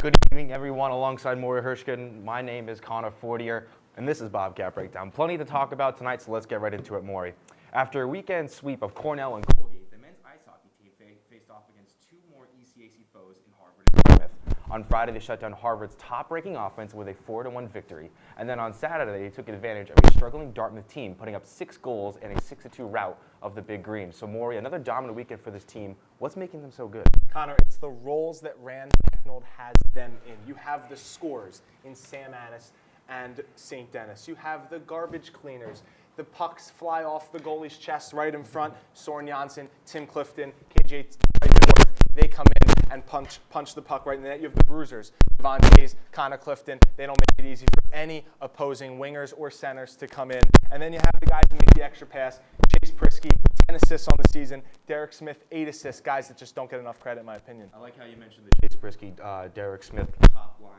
Good evening, everyone. Alongside Morey Hershgordon, my name is Foriter, and this is Bobcat Breakdown. Plenty to talk about tonight, so let's get right into it, Morey. After a weekend sweep of Cornell and Colgate, the men's ice hockey team faced off against two more ECAC foes in Harvard and Dartmouth. On Friday, they shut down Harvard's top-ranking offense with a 4-1 victory, and then on Saturday, they took advantage of a struggling Dartmouth team, putting up 6 goals in a 6-2 rout of the Big Green. So, Morey, another dominant weekend for this team. What's making them so good? Connor, it's the roles that Rand Pecknold has them in. You have the scorers in Sam Addis and St. Denis. You have the garbage cleaners. The pucks fly off the goalie's chest right in front. Soren Janssen, Tim Clifton, KJ North. They come in and punch the puck right in the net. You have the bruisers, Devon Hayes, Connor Clifton. They don't make it easy for any opposing wingers or centers to come in. And then you have the guys who make the extra pass. Chase Prisky, 10 assists on the season. Derek Smith, 8 assists. Guys that just don't get enough credit, in my opinion. I like how you mentioned the Chase Prisky, Derek Smith top line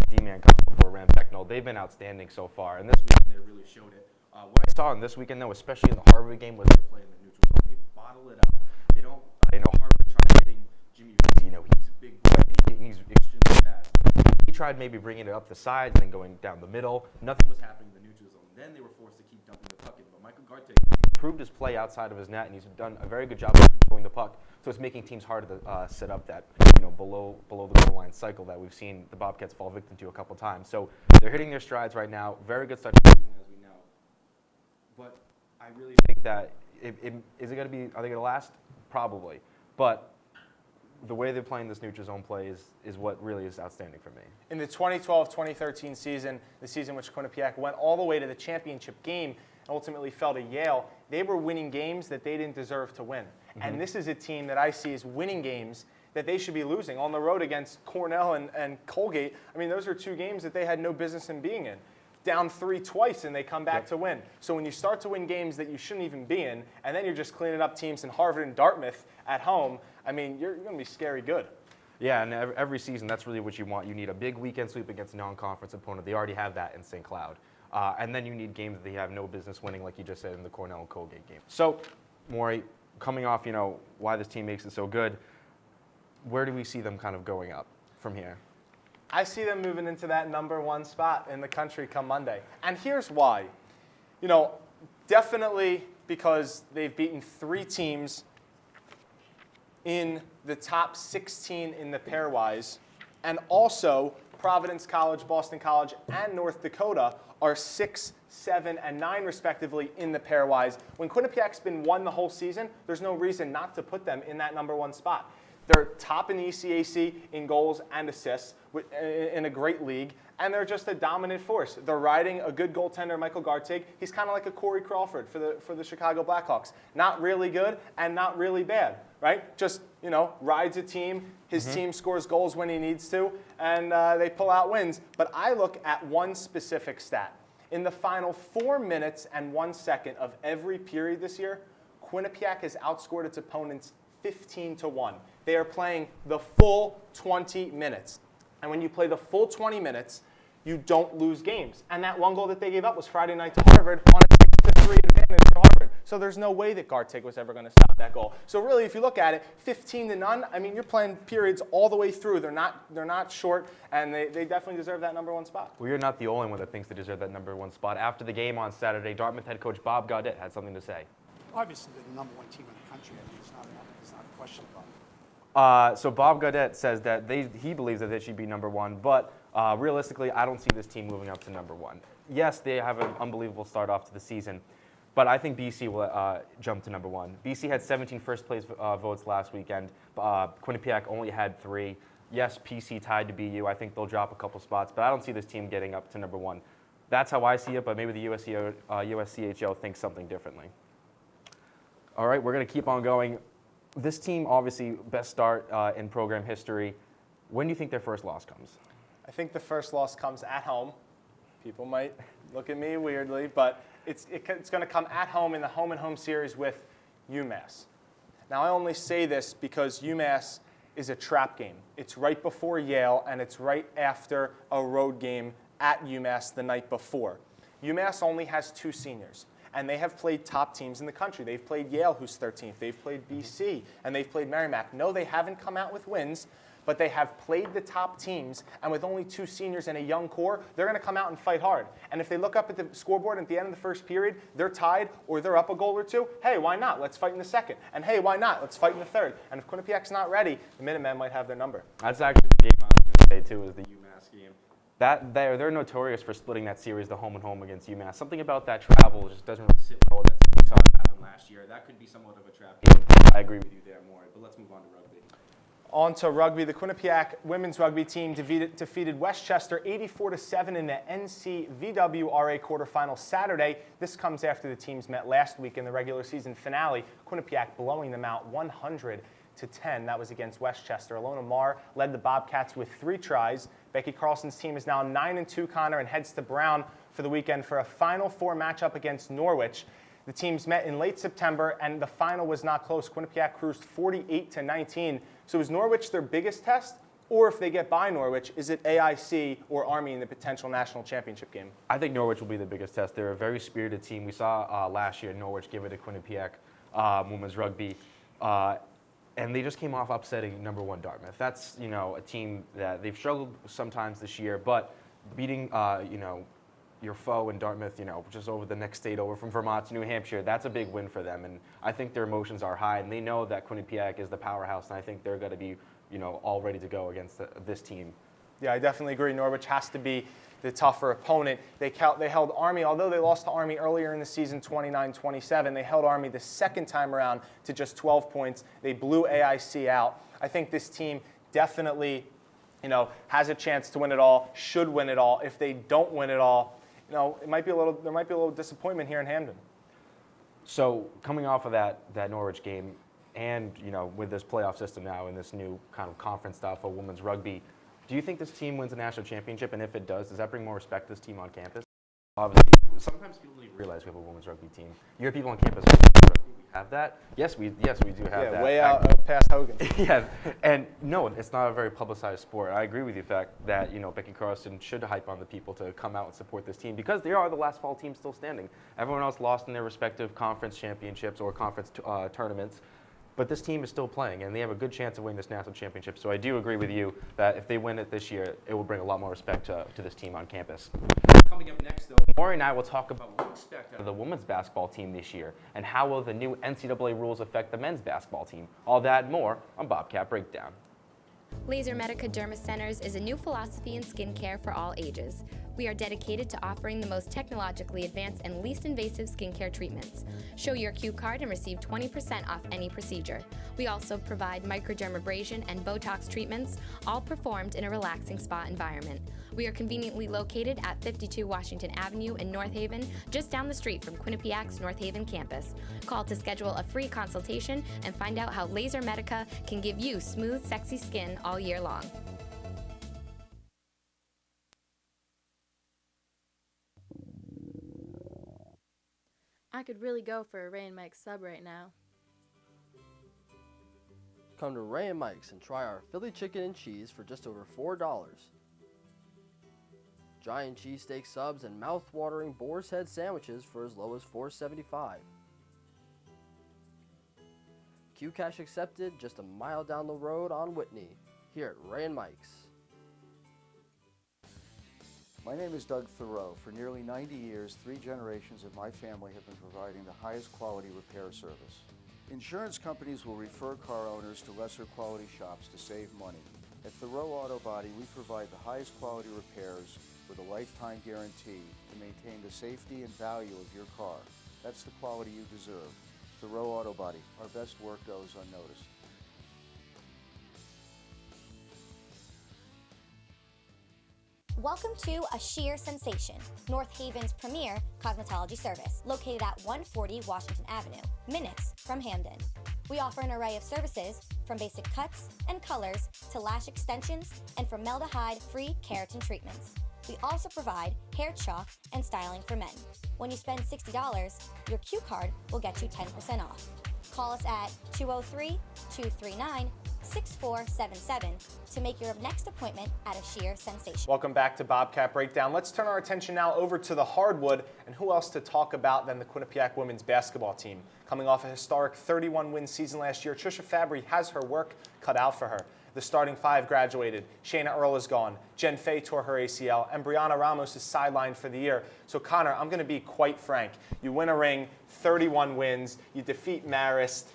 D-man combo for Rand Pecknold. They've been outstanding so far, and this weekend they really showed it. What I saw in this weekend, though, especially in the Harvard game, was they're playing the neutral zone. They bottle it up. They don't, Harvard tried hitting Jimmy Vesey. He's a big boy. He's extremely fast. He tried maybe bringing it up the sides and then going down the middle. Nothing was happening in the neutral zone. Then they were forced to keep dumping the puck in. But Michael Gartig improved his play outside of his net, and he's done a very good job of controlling the puck. So it's making teams harder to set up that below the goal line cycle that we've seen the Bobcats fall victim to a couple times. So they're hitting their strides right now. Very good start to the season, as we know. But I really think that are they going to last? Probably. But the way they're playing this neutral zone play is what really is outstanding for me. In the 2012-2013 season, the season which Quinnipiac went all the way to the championship game and ultimately fell to Yale, they were winning games that they didn't deserve to win. Mm-hmm. And this is a team that I see as winning games that they should be losing on the road against Cornell and Colgate. I mean, those are 2 games that they had no business in being in. Down 3 twice, and they come back to win. So when you start to win games that you shouldn't even be in, and then you're just cleaning up teams in Harvard and Dartmouth at home, I mean, you're going to be scary good. Yeah, and every season, that's really what you want. You need a big weekend sweep against a non-conference opponent. They already have that in St. Cloud. And then you need games that they have no business winning, like you just said in the Cornell and Colgate game. So, Morey, coming off, why this team makes it so good, where do we see them kind of going up from here? I see them moving into that number 1 spot in the country come Monday. And here's why. Definitely because they've beaten 3 teams in the top 16 in the pairwise. And also, Providence College, Boston College, and North Dakota are 6, 7, and 9 respectively in the pairwise. When Quinnipiac's been 1 the whole season, there's no reason not to put them in that number 1 spot. They're top in the ECAC in goals and assists in a great league, and they're just a dominant force. They're riding a good goaltender, Michael Gartig. He's kind of like a Corey Crawford for the Chicago Blackhawks. Not really good and not really bad, right? Just, rides a team. His team scores goals when he needs to, and they pull out wins. But I look at one specific stat. In the final 4 minutes and 1 second of every period this year, Quinnipiac has outscored its opponents 15-1. They are playing the full 20 minutes. And when you play the full 20 minutes, you don't lose games. And that 1 goal that they gave up was Friday night to Harvard on a 6-3 advantage for Harvard. So there's no way that Gartig was ever going to stop that goal. So really, if you look at it, 15-0, I mean, you're playing periods all the way through. They're not short, and they definitely deserve that number 1 spot. Well, you're not the only one that thinks they deserve that number 1 spot. After the game on Saturday, Dartmouth head coach Bob Gaudet had something to say. Obviously, they're the number 1 team in the country. I mean, it's not a question about it. So Bob Gaudet says that he believes that they should be number 1, but realistically, I don't see this team moving up to number 1. Yes, they have an unbelievable start off to the season, but I think BC will jump to number 1. BC had 17 first-place votes last weekend. Quinnipiac only had 3. Yes, PC tied to BU. I think they'll drop a couple spots, but I don't see this team getting up to number 1. That's how I see it, but maybe the USCHO thinks something differently. All right, we're going to keep on going. This team, obviously, best start in program history. When do you think their first loss comes? I think the first loss comes at home. People might look at me weirdly, but it's going to come at home in the home-and-home series with UMass. Now, I only say this because UMass is a trap game. It's right before Yale, and it's right after a road game at UMass the night before. UMass only has 2 seniors. and they have played top teams in the country. They've played Yale, who's 13th. They've played BC, and they've played Merrimack. No, they haven't come out with wins, but they have played the top teams, and with only 2 seniors and a young core, they're going to come out and fight hard. And if they look up at the scoreboard at the end of the first period, they're tied or they're up a goal or 2, hey, why not? Let's fight in the second. And hey, why not? Let's fight in the third. And if Quinnipiac's not ready, the Minutemen might have their number. That's actually the game I was going to say, too, is the UMass game. They're notorious for splitting that series, the home and home against UMass. Something about that travel just doesn't really sit well with that team. We saw it happen last year. That could be somewhat of a trap game. I agree with you there, Morey, but let's move on to rugby. On to rugby. The Quinnipiac women's rugby team defeated Westchester 84-7 in the NCVWRA quarterfinal Saturday. This comes after the teams met last week in the regular season finale. Quinnipiac blowing them out 100-10. That was against Westchester. Alona Marr led the Bobcats with 3 tries. Becky Carlson's team is now 9-2, Connor, and heads to Brown for the weekend for a Final Four matchup against Norwich. The teams met in late September, and the final was not close. Quinnipiac cruised 48-19. So is Norwich their biggest test? Or if they get by Norwich, is it AIC or Army in the potential national championship game? I think Norwich will be the biggest test. They're a very spirited team. We saw last year Norwich give it to Quinnipiac women's rugby, and they just came off upsetting number 1 Dartmouth. That's a team that they've struggled sometimes this year, but beating your foe in Dartmouth, just over the next state over from Vermont to New Hampshire, that's a big win for them. And I think their emotions are high, and they know that Quinnipiac is the powerhouse, and I think they're going to be, all ready to go against this team. Yeah, I definitely agree. Norwich has to be the tougher opponent. They held Army, although they lost to Army earlier in the season 29-27, they held Army the second time around to just 12 points. They blew AIC out. I think this team definitely, has a chance to win it all, should win it all. If they don't win it all, there might be a little disappointment here in Hamden. So coming off of that Norwich game, and with this playoff system now and this new kind of conference style for women's rugby, do you think this team wins a national championship? And if it does that bring more respect to this team on campus? Obviously, sometimes people don't even realize we have a women's rugby team. You hear people on campus, we have that? Yes, we do have that. Way out past Hogan. Yeah, and no, it's not a very publicized sport. I agree with you, fact that Becky Carlson should hype on the people to come out and support this team because they are the last fall team still standing. Everyone else lost in their respective conference championships or conference tournaments, but this team is still playing, and they have a good chance of winning this national championship. So I do agree with you that if they win it this year, it will bring a lot more respect to this team on campus. Coming up next, though, Morey and I will talk about what we expect out of the women's basketball team this year and how will the new NCAA rules affect the men's basketball team. All that and more on Bobcat Breakdown. Laser Medica Derma Centers is a new philosophy in skincare for all ages. We are dedicated to offering the most technologically advanced and least invasive skincare treatments. Show your Q card and receive 20% off any procedure. We also provide microdermabrasion and Botox treatments, all performed in a relaxing spa environment. We are conveniently located at 52 Washington Avenue in North Haven, just down the street from Quinnipiac's North Haven campus. Call to schedule a free consultation and find out how Laser Medica can give you smooth, sexy skin all year long. I could really go for a Ray and Mike's sub right now. Come to Ray and Mike's and try our Philly chicken and cheese for just over $4. Giant cheesesteak subs and mouth-watering boar's head sandwiches for as low as $4.75. Q-Cash accepted just a mile down the road on Whitney, here at Ray and Mike's. My name is Doug Thoreau. For nearly 90 years, 3 generations of my family have been providing the highest quality repair service. Insurance companies will refer car owners to lesser quality shops to save money. At Thoreau Auto Body, we provide the highest quality repairs with a lifetime guarantee to maintain the safety and value of your car. That's the quality you deserve. Thoreau Auto Body, our best work goes unnoticed. Welcome to A Sheer Sensation, North Haven's premier cosmetology service, located at 140 Washington Avenue, minutes from Hamden. We offer an array of services, from basic cuts and colors to lash extensions and formaldehyde-free keratin treatments. We also provide hair chalk and styling for men. When you spend $60, your Q card will get you 10% off. Call us at 203-239-5555 888-6477 to make your next appointment at a sheer sensation. Welcome back to Bobcat Breakdown. Let's turn our attention now over to the hardwood, and who else to talk about than the Quinnipiac women's basketball team. Coming off a historic 31-win season last year, Trisha Fabry has her work cut out for her. The starting five graduated. Shayna Earl is gone. Jen Fay tore her ACL, and Brianna Ramos is sidelined for the year. So Connor, I'm going to be quite frank. You win a ring, 31 wins, you defeat Marist,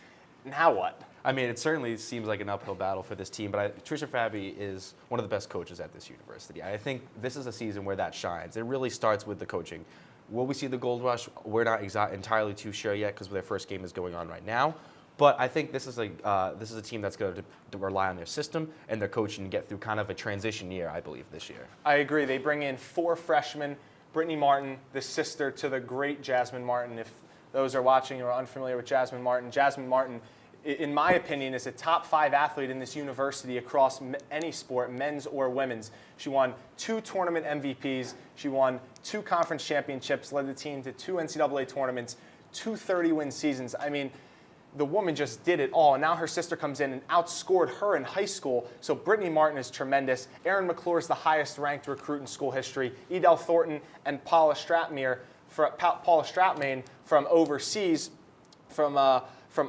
now what? I mean, it certainly seems like an uphill battle for this team, but Trisha Fabry is one of the best coaches at this university. I think this is a season where that shines. It really starts with the coaching. Will we see the gold rush? We're not entirely too sure yet because their first game is going on right now. But I think this is a team that's going to rely on their system and their coaching to get through kind of a transition year, I believe, this year. I agree. They bring in 4 freshmen. Brittany Martin, the sister to the great Jasmine Martin. If those are watching or are unfamiliar with Jasmine Martin, in my opinion, is a top 5 athlete in this university across any sport, men's or women's. She won 2 tournament MVPs. She won 2 conference championships, led the team to 2 NCAA tournaments, 2 30-win seasons. I mean, the woman just did it all, and now her sister comes in and outscored her in high school. So Brittany Martin is tremendous. Erin McClure is the highest-ranked recruit in school history. Edel Thornton and Paula Stratmain from overseas, from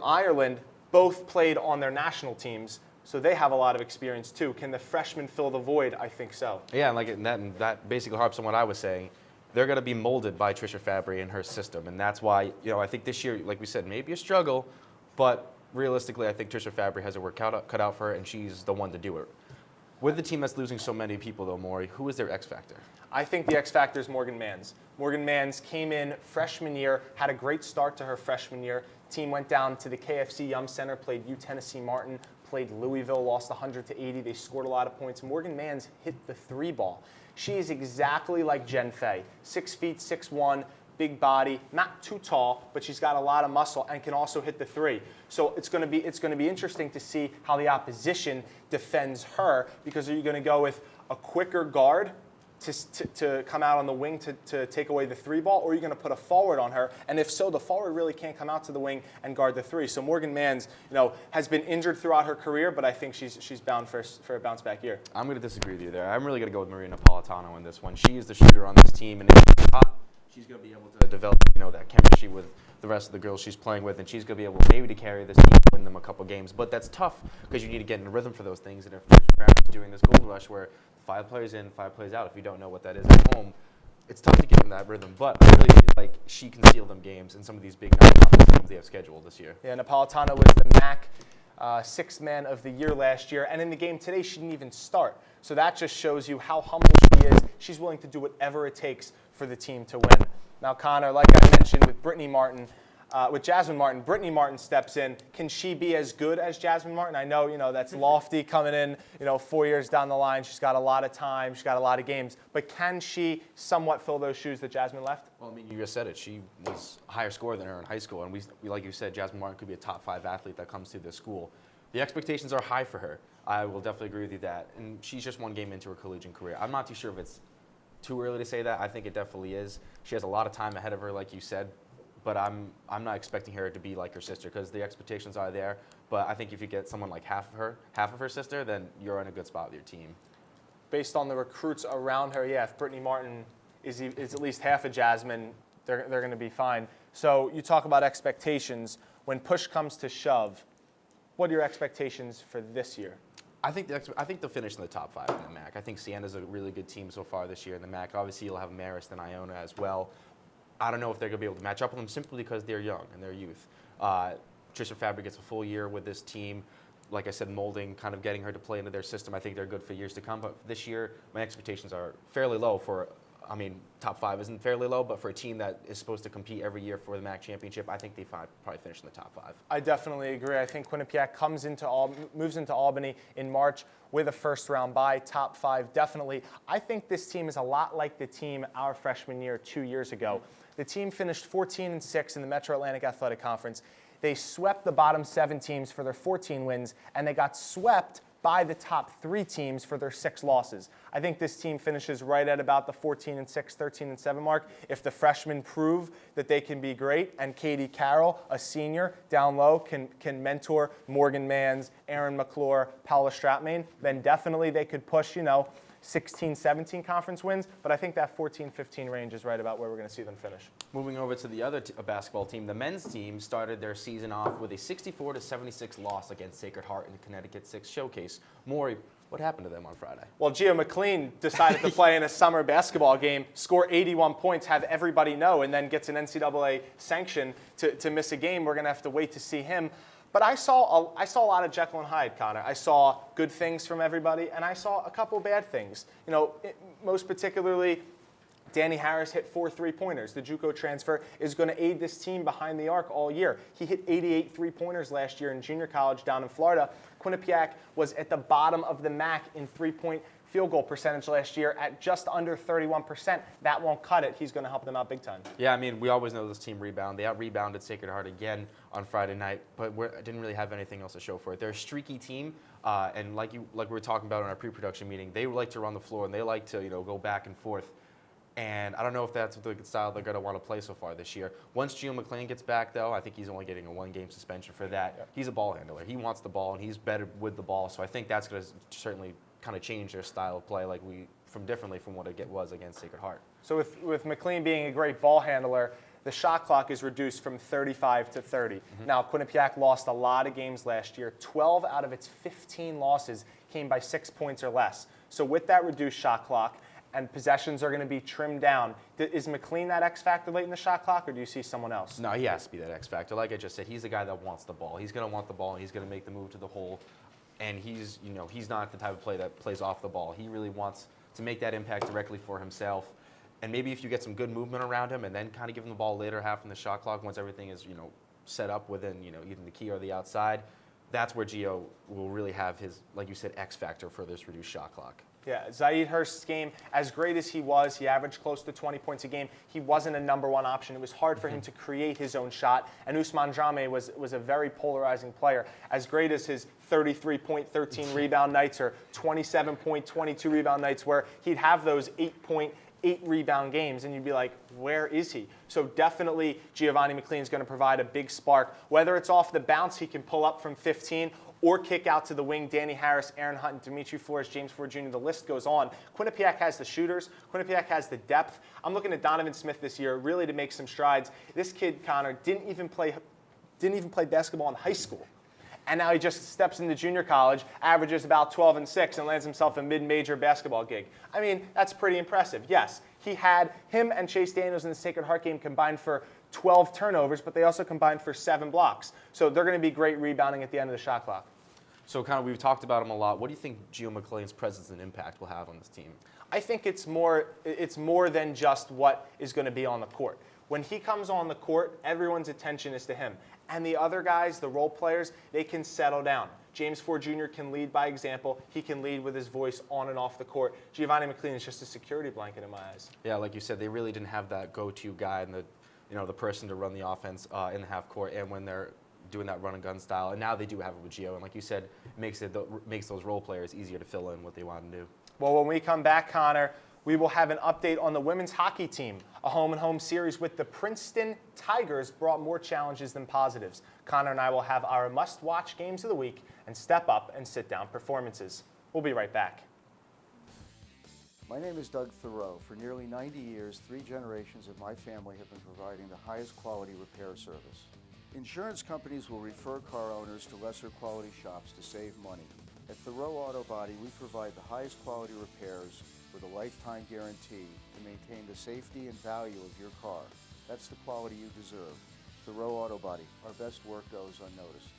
Ireland, both played on their national teams, so they have a lot of experience too. Can the freshmen fill the void? I think so. Yeah, and that basically harps on what I was saying. They're going to be molded by Trisha Fabry and her system, and that's why, I think this year, like we said, maybe a struggle, but realistically, I think Trisha Fabry has her work cut out for her, and she's the one to do it. With the team that's losing so many people, though, Morey, who is their X factor? I think the X factor is Morgan Manns. Morgan Manns came in freshman year, had a great start to her freshman year. Team went down to the KFC Yum Center, played Tennessee Martin, played Louisville, lost 100-80. They scored a lot of points. Morgan Manns hit the 3 ball. She is exactly like Jen Fay, 6 feet, 6'1", big body, not too tall, but she's got a lot of muscle and can also hit the 3. So it's going to be interesting to see how the opposition defends her, because are you going to go with a quicker guard to come out on the wing to take away the 3 ball, or are you going to put a forward on her? And if so, the forward really can't come out to the wing and guard the 3. So Morgan Manns, has been injured throughout her career, but I think she's bound for a bounce back year. I'm going to disagree with you there. I'm really going to go with Maria Napolitano in this one. She is the shooter on this team, and if she's hot, she's going to be able to develop, that chemistry with the rest of the girls she's playing with, and she's going to be able maybe to carry this team and win them a couple games. But that's tough because you need to get in a rhythm for those things. And if Fabry's doing this gold rush where 5 players in, 5 players out, if you don't know what that is at home, it's tough to get in that rhythm. But I really feel like she can steal them games in some of these big non-conference games they have scheduled this year. Yeah, Napolitano was the MAC 6th man of the year last year, and in the game today, she didn't even start. So that just shows you how humble she is. She's willing to do whatever it takes for the team to win. Now, Connor, like I mentioned with Jasmine Martin, Brittany Martin steps in. Can she be as good as Jasmine Martin? I know, that's lofty coming in, 4 years down the line. She's got a lot of time. She's got a lot of games. But can she somewhat fill those shoes that Jasmine left? Well, you just said it. She was a higher scorer than her in high school. And we like you said, Jasmine Martin could be a top 5 athlete that comes through this school. The expectations are high for her. I will definitely agree with you that. And she's just 1 game into her collegiate career. I'm not too sure if it's too early to say that. I think it definitely is. She has a lot of time ahead of her, like you said. But I'm not expecting her to be like her sister because the expectations are there. But I think if you get someone like half of her sister, then you're in a good spot with your team. Based on the recruits around her, yeah, if Brittany Martin is at least half of Jasmine, they're going to be fine. So you talk about expectations. When push comes to shove, what are your expectations for this year? I think they'll finish in the top 5 in the MAC. I think Sienna's a really good team so far this year in the MAC. Obviously, you'll have Marist and Iona as well. I don't know if they're going to be able to match up with them simply because they're young and they're youth. Trisha Fabry gets a full year with this team. Like I said, molding, kind of getting her to play into their system. I think they're good for years to come. But this year, my expectations are fairly low top 5 isn't fairly low, but for a team that is supposed to compete every year for the MAC championship, I think they probably finish in the top 5. I definitely agree. I think Quinnipiac moves into Albany in March with a first-round bye, top 5 definitely. I think this team is a lot like the team our freshman year 2 years ago. The team finished 14-6 in the Metro Atlantic Athletic Conference. They swept the bottom 7 teams for their 14 wins, and they got swept by the top 3 teams for their 6 losses. I think this team finishes right at about the 14-6, 13-7 mark. If the freshmen prove that they can be great, and Katie Carroll, a senior down low, can mentor Morgan Manns, Aaron McClure, Paula Stratmain, then definitely they could push, 16, 17 conference wins, but I think that 14, 15 range is right about where we're going to see them finish. Moving over to the other basketball team, the men's team started their season off with a 64-76 loss against Sacred Heart in the Connecticut 6 Showcase. Morey, what happened to them on Friday? Well, Gio McLean decided to play in a summer basketball game, score 81 points, have everybody know, and then gets an NCAA sanction to miss a game. We're going to have to wait to see him. But I saw a lot of Jekyll and Hyde, Connor. I saw good things from everybody, and I saw a couple bad things. Most particularly, Danny Harris hit 4 3-pointers. The JUCO transfer is going to aid this team behind the arc all year. He hit 88 3-pointers last year in junior college down in Florida. Quinnipiac was at the bottom of the MAC in 3-point field goal percentage last year at just under 31%. That won't cut it. He's going to help them out big time. Yeah, we always know this team rebound. They out-rebounded Sacred Heart again on Friday night, but didn't really have anything else to show for it. They're a streaky team, and like we were talking about in our pre-production meeting, they like to run the floor, and they like to go back and forth. And I don't know if that's the style they're going to want to play so far this year. Once Gio McLean gets back, though, I think he's only getting a 1-game suspension for that. Yep. He's a ball handler. He wants the ball, and he's better with the ball. So I think that's going to certainly kind of change their style of play differently from what it was against Sacred Heart. So with McLean being a great ball handler, the shot clock is reduced from 35 to 30. Mm-hmm. Now, Quinnipiac lost a lot of games last year. 12 out of its 15 losses came by 6 points or less. So with that reduced shot clock, and possessions are going to be trimmed down. Is McLean that X factor late in the shot clock, or do you see someone else? No, he has to be that X factor. Like I just said, he's the guy that wants the ball. He's going to want the ball, and he's going to make the move to the hole. And he's not the type of player that plays off the ball. He really wants to make that impact directly for himself. And maybe if you get some good movement around him, and then kind of give him the ball later half in the shot clock, once everything is set up within either the key or the outside, that's where Gio will really have his, like you said, X factor for this reduced shot clock. Yeah, Zaid Hurst's game, as great as he was, he averaged close to 20 points a game. He wasn't a number 1 option. It was hard for him to create his own shot. And Usman Jame was a very polarizing player. As great as his 33-point, 13-rebound nights or 27-point, 22-rebound nights where he'd have those 8-point, 8-rebound games, and you'd be like, where is he? So definitely Giovanni McLean is going to provide a big spark. Whether it's off the bounce, he can pull up from 15, or kick out to the wing, Danny Harris, Aaron Hunt, Dimitri Flores, James Ford Jr., the list goes on. Quinnipiac has the shooters. Quinnipiac has the depth. I'm looking at Donovan Smith this year really to make some strides. This kid, Connor, didn't even play basketball in high school. And now he just steps into junior college, averages about 12 and 6, and lands himself a mid-major basketball gig. That's pretty impressive. Yes, him and Chase Daniels in the Sacred Heart game combined for 12 turnovers, but they also combined for 7 blocks. So they're going to be great rebounding at the end of the shot clock. So kind of we've talked about him a lot. What do you think Gio McLean's presence and impact will have on this team? I think it's more than just what is going to be on the court. When he comes on the court, everyone's attention is to him. And the other guys, the role players, they can settle down. James Ford Jr. can lead by example. He can lead with his voice on and off the court. Giovanni McLean is just a security blanket in my eyes. Yeah, like you said, they really didn't have that go-to guy and the person to run the offense in the half court and when they're doing that run and gun style. And now they do have it with Gio. And like you said, it makes those role players easier to fill in what they want to do. Well, when we come back, Connor, we will have an update on the women's hockey team. A home-and-home series with the Princeton Tigers brought more challenges than positives. Connor and I will have our must-watch games of the week and step-up and sit-down performances. We'll be right back. My name is Doug Thoreau. For nearly 90 years, 3 generations of my family have been providing the highest quality repair service. Insurance companies will refer car owners to lesser quality shops to save money. At Thoreau Auto Body, we provide the highest quality repairs with a lifetime guarantee to maintain the safety and value of your car. That's the quality you deserve. Thoreau Auto Body, our best work goes unnoticed.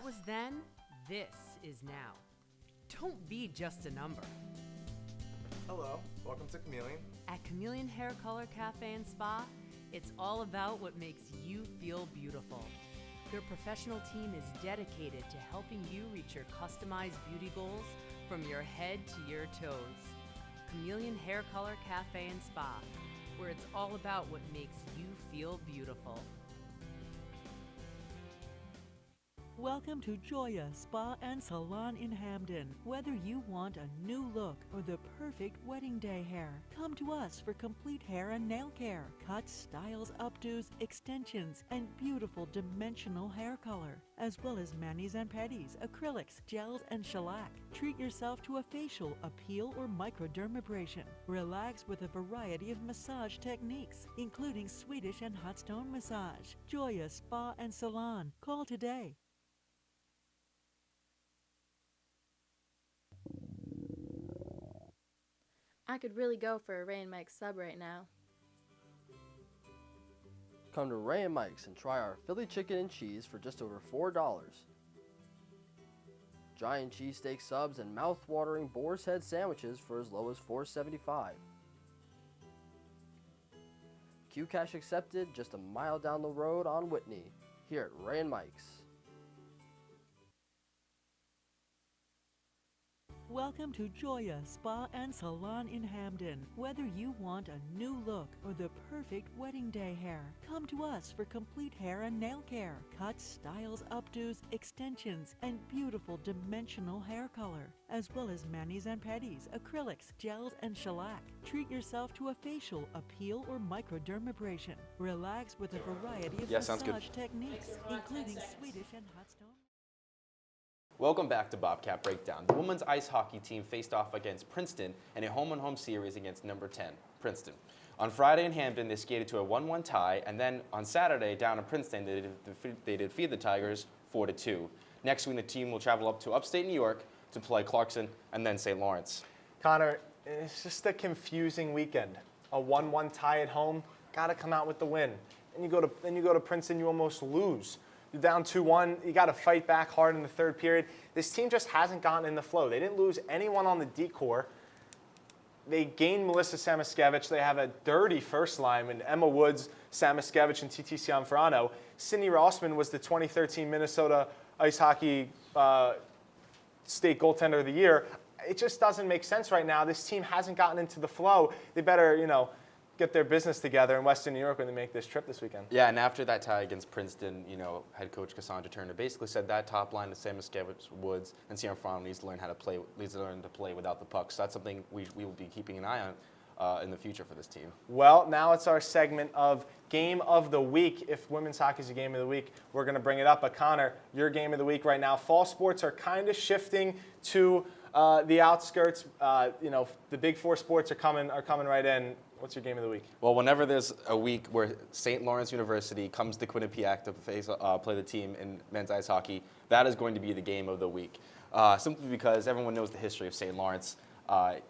That was then, this is now. Don't be just a number. Hello, welcome to Chameleon. At Chameleon Hair Color Cafe and Spa, it's all about what makes you feel beautiful. Their professional team is dedicated to helping you reach your customized beauty goals from your head to your toes. Chameleon Hair Color Cafe and Spa, where it's all about what makes you feel beautiful. Welcome to Joya Spa and Salon in Hamden. Whether you want a new look or the perfect wedding day hair, come to us for complete hair and nail care, cuts, styles, updos, extensions, and beautiful dimensional hair color, as well as manis and pedis, acrylics, gels, and shellac. Treat yourself to a facial, a peel, or microdermabrasion. Relax with a variety of massage techniques, including Swedish and hot stone massage. Joya Spa and Salon. Call today. I could really go for a Ray and Mike sub right now. Come to Ray and Mike's and try our Philly chicken and cheese for just over $4. Giant cheesesteak subs and mouth-watering boar's head sandwiches for as low as $4.75. Qcash accepted just a mile down the road on Whitney, here at Ray and Mike's. Welcome to Joya Spa and Salon in Hamden. Whether you want a new look or the perfect wedding day hair, come to us for complete hair and nail care, cuts, styles, updos, extensions, and beautiful dimensional hair color, as well as manis and pedis, acrylics, gels, and shellac. Treat yourself to a facial, a peel, or microdermabrasion. Relax with a variety of massage techniques, including Swedish and hot stone. Welcome back to Bobcat Breakdown. The women's ice hockey team faced off against Princeton in a home-and-home series against number 10, Princeton. On Friday in Hamden, they skated to a 1-1 tie, and then on Saturday down in Princeton, they defeated the Tigers 4-2. Next week, the team will travel up to upstate New York to play Clarkson and then St. Lawrence. Connor, it's just a confusing weekend. A 1-1 tie at home, got to come out with the win. And you go to Princeton, you almost lose. You're down 2-1. You got to fight back hard in the third period. This team just hasn't gotten in the flow. They didn't lose anyone on the D-core. They gained Melissa Samaskevich. They have a dirty first line in Emma Woods, Samaskevich, and TT Cianfrano. Sydney Rossman was the 2013 Minnesota Ice Hockey State Goaltender of the Year. It just doesn't make sense right now. This team hasn't gotten into the flow. They better, get their business together in Western New York when they make this trip this weekend. Yeah, and after that tie against Princeton, head coach Cassandra Turner basically said that top line of Samaskevich, Woods, and Cianfrano needs to learn to play without the puck. So that's something we will be keeping an eye on in the future for this team. Well, now it's our segment of Game of the Week. If women's hockey is a Game of the Week, we're going to bring it up. But Connor, your Game of the Week right now. Fall sports are kind of shifting to the outskirts. The big four sports are coming right in. What's your Game of the Week? Well, whenever there's a week where St. Lawrence University comes to Quinnipiac to play the team in men's ice hockey, that is going to be the Game of the Week. Simply because everyone knows the history of St. Lawrence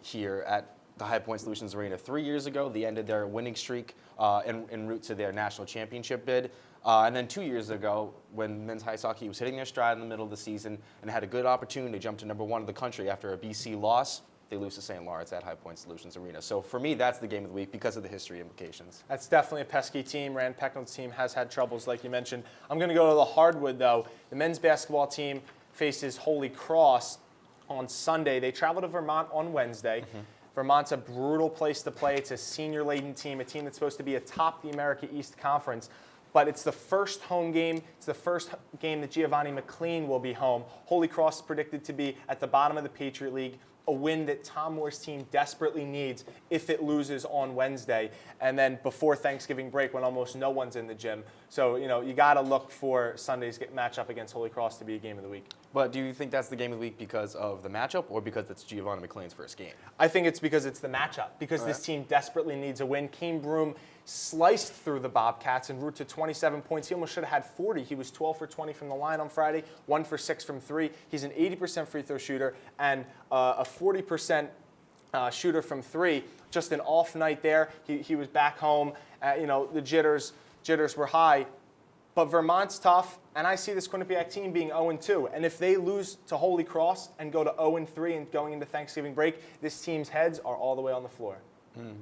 here at the High Point Solutions Arena. 3 years ago, they ended their winning streak en route to their national championship bid. And then 2 years ago, when men's ice hockey was hitting their stride in the middle of the season and had a good opportunity to jump to number 1 in the country after a BC loss, they lose to St. Lawrence at High Point Solutions Arena. So for me, that's the Game of the Week because of the history implications. That's definitely a pesky team. Rand Pecknold's team has had troubles, like you mentioned. I'm going to go to the hardwood, though. The men's basketball team faces Holy Cross on Sunday. They travel to Vermont on Wednesday. Mm-hmm. Vermont's a brutal place to play. It's a senior-laden team, a team that's supposed to be atop the America East Conference. But it's the first home game. It's the first game that Giovanni McLean will be home. Holy Cross is predicted to be at the bottom of the Patriot League, a win that Tom Moore's team desperately needs if it loses on Wednesday. And then before Thanksgiving break when almost no one's in the gym. So, you got to look for Sunday's matchup against Holy Cross to be a Game of the Week. But do you think that's the Game of the Week because of the matchup or because it's Giovanni McLean's first game? I think it's because it's the matchup, because this team desperately needs a win. Keem Broom sliced through the Bobcats en route to 27 points. He almost should have had 40. He was 12 for 20 from the line on Friday, 1 for 6 from 3. He's an 80% free throw shooter and a 40% shooter from 3. Just an off night there. He was back home. The jitters were high. But Vermont's tough, and I see this Quinnipiac team being 0-2. And if they lose to Holy Cross and go to 0-3 and going into Thanksgiving break, this team's heads are all the way on the floor.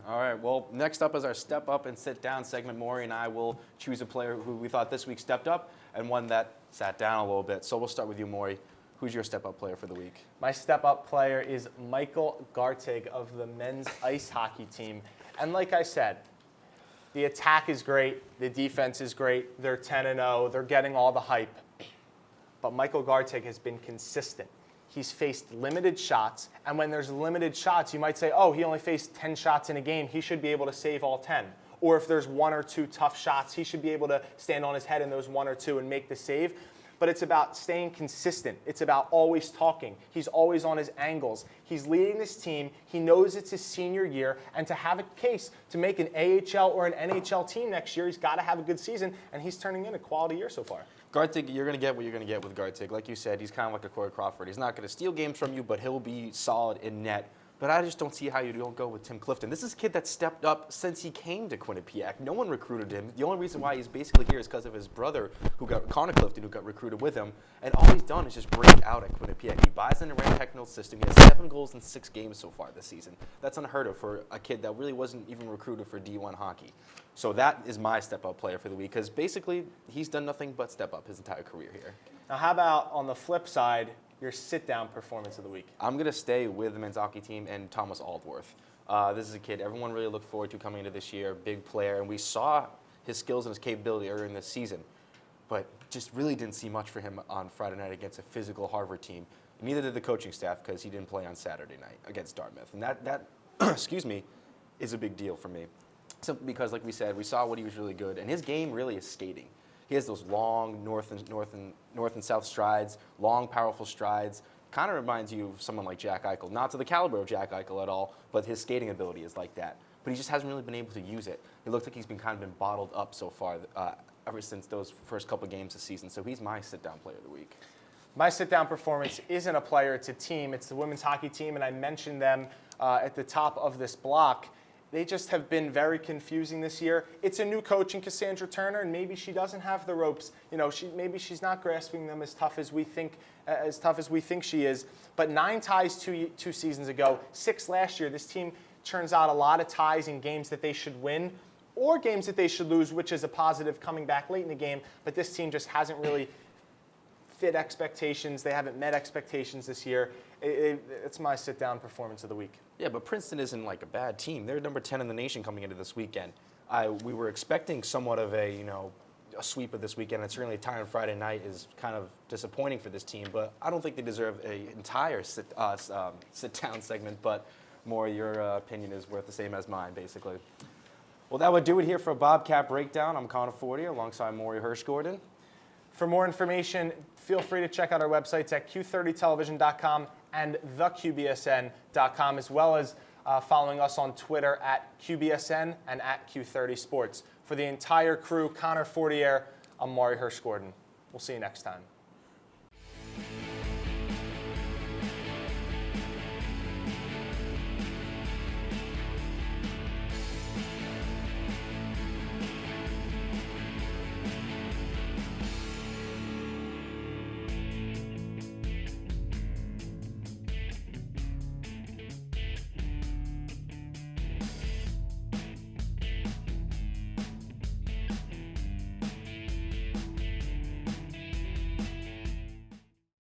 All right, well, next up is our Step Up and Sit Down segment. Morey and I will choose a player who we thought this week stepped up and one that sat down a little bit. So we'll start with you, Morey. Who's your Step Up player for the week? My Step Up player is Michael Gartig of the men's ice hockey team. And like I said, the attack is great, the defense is great, they're 10-0, they're getting all the hype. But Michael Gartig has been consistent. He's faced limited shots, and when there's limited shots, you might say, oh, he only faced 10 shots in a game, he should be able to save all 10. Or if there's 1 or 2 tough shots, he should be able to stand on his head in those 1 or 2 and make the save. But it's about staying consistent. It's about always talking. He's always on his angles. He's leading this team. He knows it's his senior year. And to have a case to make an AHL or an NHL team next year, he's got to have a good season. And he's turning in a quality year so far. Gartig, you're going to get what you're going to get with Gartig. Like you said, he's kind of like a Corey Crawford. He's not going to steal games from you, but he'll be solid in net. But I just don't see how you don't go with Tim Clifton. This is a kid that stepped up since he came to Quinnipiac. No one recruited him. The only reason why he's basically here is because of his brother, Connor Clifton, who got recruited with him. And all he's done is just break out at Quinnipiac. He buys into Rand Technol's system. He has 7 goals in 6 games so far this season. That's unheard of for a kid that really wasn't even recruited for D1 hockey. So that is my step-up player for the week, because basically he's done nothing but step up his entire career here. Now, how about on the flip side, your sit-down performance of the week? I'm going to stay with the men's hockey team and Thomas Aldworth. This is a kid everyone really looked forward to coming into this year, big player, and we saw his skills and his capability earlier in this season, but just really didn't see much for him on Friday night against a physical Harvard team. Neither did the coaching staff, because he didn't play on Saturday night against Dartmouth. And that excuse me, is a big deal for me. Simply because, like we said, we saw what he was really good, and his game really is skating. He has those long north and south strides, long, powerful strides. Kind of reminds you of someone like Jack Eichel. Not to the caliber of Jack Eichel at all, but his skating ability is like that. But he just hasn't really been able to use it. It looks like he's been kind of been bottled up so far ever since those first couple games this season. So he's my sit-down player of the week. My sit-down performance isn't a player, it's a team. It's the women's hockey team, and I mentioned them at the top of this block. They just have been very confusing this year. It's a new coach in Cassandra Turner, and maybe she doesn't have the ropes. You know, maybe she's not grasping them as tough as we think she is. But 9 ties two seasons ago, 6 last year. This team churns out a lot of ties in games that they should win or games that they should lose, which is a positive coming back late in the game. But this team just hasn't really fit expectations. They haven't met expectations this year. It's my sit-down performance of the week. Yeah, but Princeton isn't like a bad team. They're number 10 in the nation coming into this weekend. We were expecting somewhat of a sweep of this weekend, and certainly a tie on Friday night is kind of disappointing for this team. But I don't think they deserve an entire sit-down segment. But more, your opinion is worth the same as mine, basically. Well, that would do it here for Bobcat Breakdown. I'm Connor Foriter alongside Morey Hershgordon. For more information, feel free to check out our websites at q30television.com and theqbsn.com, as well as following us on Twitter at QBSN and at Q30 Sports. For the entire crew, Connor Fortier, I'm Morey Hershgordon. We'll see you next time.